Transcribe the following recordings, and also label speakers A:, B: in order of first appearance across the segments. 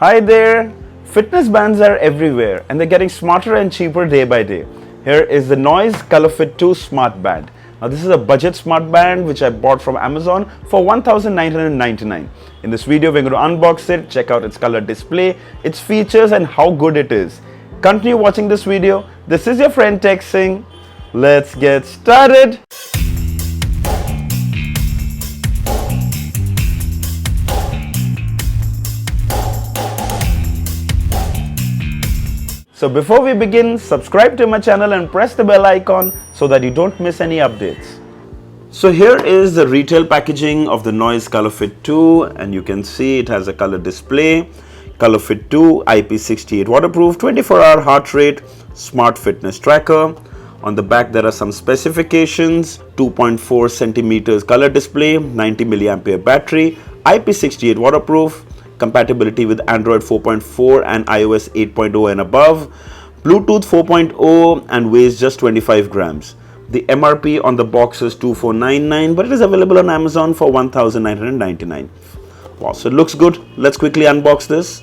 A: Hi there! Fitness bands are everywhere and they're getting smarter and cheaper day by day. Here is the Noise Colorfit 2 Smart Band. Now this is a budget smart band which I bought from Amazon for $1,999. In this video we're going to unbox it, check out its color display, its features and how good it is. Continue watching this video. This is your friend Singh. Let's get started! So before we begin, subscribe to my channel and press the bell icon so that you don't miss any updates. So here is the retail packaging of the Noise Colorfit 2 and you can see it has a color display. Colorfit 2 IP68 waterproof, 24-hour heart rate, smart fitness tracker. On the back there are some specifications, 2.4 centimeters color display, 90 milliampere battery, IP68 waterproof, compatibility with Android 4.4 and iOS 8.0 and above, Bluetooth 4.0 and weighs just 25 grams. The MRP on the box is $2,499 but it is available on Amazon for $1,999. Wow, so it looks good. Let's quickly unbox this.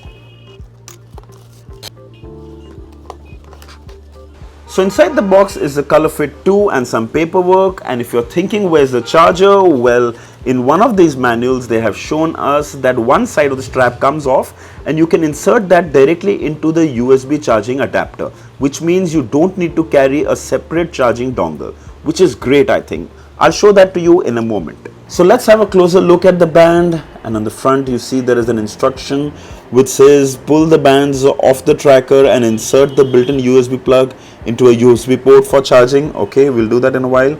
A: So inside the box is the Colorfit 2 and some paperwork, and if you're thinking where's the charger, well, in one of these manuals they have shown us that one side of the strap comes off and you can insert that directly into the USB charging adapter, which means you don't need to carry a separate charging dongle, which is great I think. I'll show that to you in a moment. So let's have a closer look at the band, and on the front you see there is an instruction which says pull the bands off the tracker and insert the built-in USB plug into a USB port for charging. Okay, we'll do that in a while.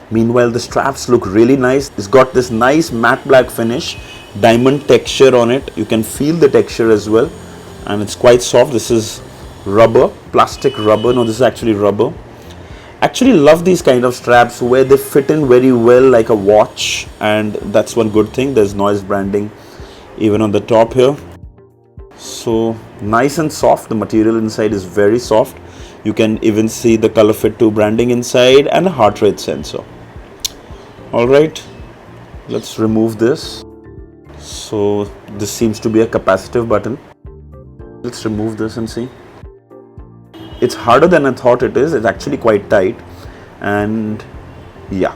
A: Meanwhile, the straps look really nice. It's got this nice matte black finish, diamond texture on it. You can feel the texture as well, and it's quite soft. This is rubber, plastic rubber. No, this is actually rubber. Actually love these kind of straps where they fit in very well like a watch, and that's one good thing. There's Noise branding even on the top here. So nice and soft. The material inside is very soft. You can even see the Colorfit 2 branding inside and a heart rate sensor. Alright, let's remove this. So this seems to be a capacitive button. Let's remove this and see. It's harder than I thought it is. It's actually quite tight, and yeah.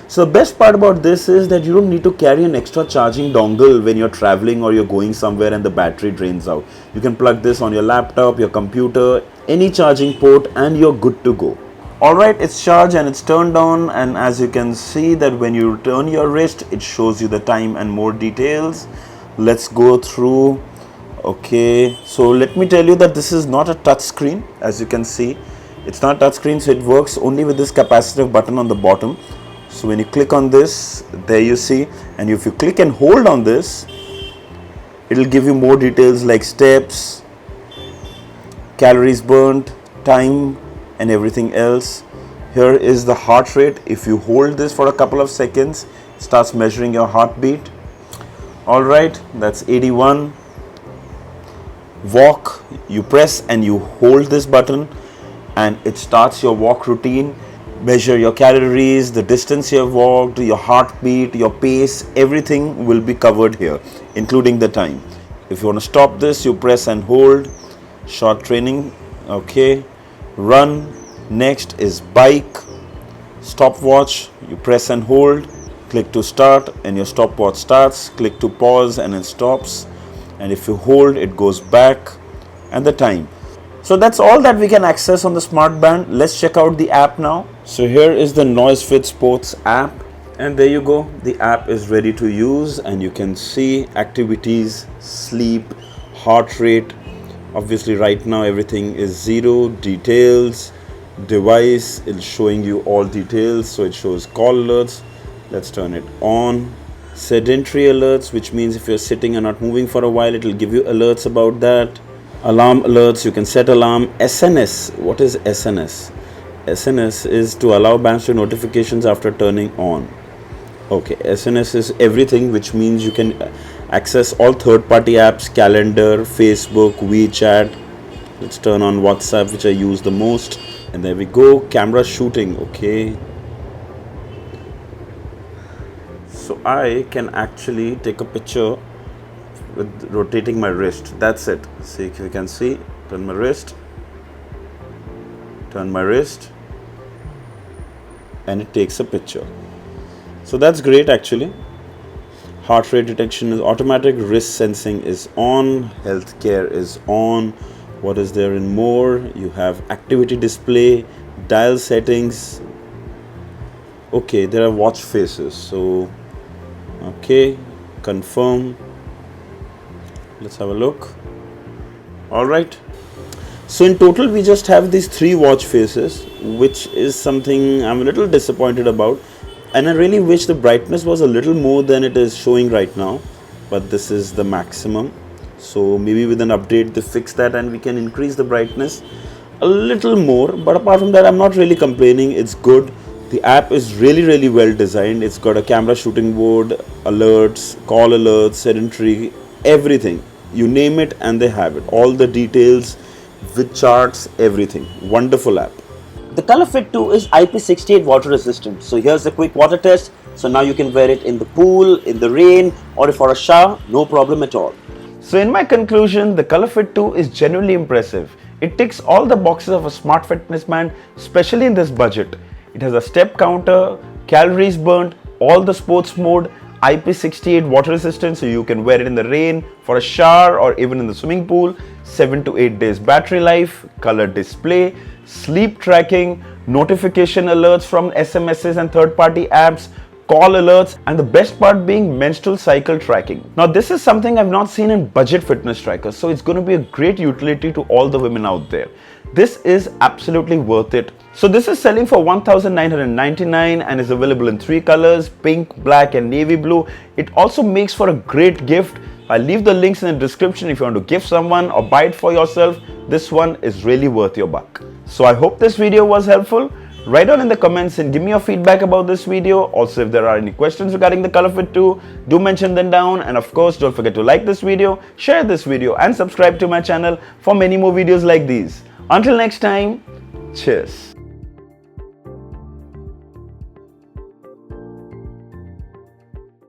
A: So the best part about this is that you don't need to carry an extra charging dongle when you're traveling or you're going somewhere and the battery drains out. You can plug this on your laptop, your computer, any charging port, and you're good to go. Alright, it's charged and it's turned on, and as you can see that when you turn your wrist it shows you the time and more details. Let's go through. Okay, so let me tell you that this is not a touch screen. As you can see, it's not touch screen, so it works only with this capacitive button on the bottom. So when you click on this, there you see, and if you click and hold on this, it'll give you more details like steps, calories burnt, time and everything else. Here is the heart rate. If you hold this for a couple of seconds, it starts measuring your heartbeat. Alright, that's 81. Walk, you press and you hold this button and it starts your walk routine. Measure your calories, the distance you have walked, your heartbeat, your pace, everything will be covered here, including the time. If you want to stop this, you press and hold. Short training, okay. Run, next is bike. Stopwatch, you press and hold. Click to start and your stopwatch starts. Click to pause and it stops. And if you hold, it goes back, and the time. So that's all that we can access on the smart band. Let's check out the app now. So here is the NoiseFit Sports app, and there you go. The app is ready to use, and you can see activities, sleep, heart rate. Obviously right now everything is 0. Details, device, it's showing you all details. So it shows call alerts. Let's turn it on. Sedentary alerts, which means if you're sitting and not moving for a while, it will give you alerts about that. Alarm alerts, you can set alarm. SNS, what is SNS? SNS is to allow bands to notifications after turning on. Okay, SNS is everything, which means you can access all third-party apps, calendar, Facebook, WeChat. Let's turn on WhatsApp, which I use the most. And there we go, camera shooting, okay. So I can actually take a picture with rotating my wrist. That's it. See if you can see. Turn my wrist. Turn my wrist. And it takes a picture. So that's great actually. Heart rate detection is automatic. Wrist sensing is on. Healthcare is on. What is there in more? You have activity display, dial settings. Okay, there are watch faces. So, okay, confirm. Let's have a look. All right. So in total, we just have these 3 watch faces, which is something I'm a little disappointed about. And I really wish the brightness was a little more than it is showing right now. But this is the maximum. So maybe with an update they fix that and we can increase the brightness a little more. But apart from that, I'm not really complaining. It's good. The app is really well designed. It's got a camera shooting board, alerts, call alerts, sedentary, everything. You name it and they have it. All the details with charts, everything. Wonderful app.
B: The Colorfit 2 is IP68 water resistant. So here's a quick water test. So now you can wear it in the pool, in the rain, or for a shower, no problem at all.
A: So in my conclusion, the Colorfit 2 is genuinely impressive. It ticks all the boxes of a smart fitness band, especially in this budget. It has a step counter, calories burnt, all the sports mode, IP68 water resistant, so you can wear it in the rain, for a shower, or even in the swimming pool. 7 to 8 days battery life, color display, sleep tracking, notification alerts from SMSs and third-party apps, call alerts, and the best part being menstrual cycle tracking. Now this is something I've not seen in budget fitness trackers, so it's going to be a great utility to all the women out there. This is absolutely worth it. So this is selling for $1,999 and is available in 3 colors, pink, black and navy blue. It also makes for a great gift. I'll leave the links in the description if you want to gift someone or buy it for yourself. This one is really worth your buck. So I hope this video was helpful. Write down in the comments and give me your feedback about this video. Also, if there are any questions regarding the Colorfit 2, do mention them down. And of course, don't forget to like this video, share this video and subscribe to my channel for many more videos like these. Until next time, cheers.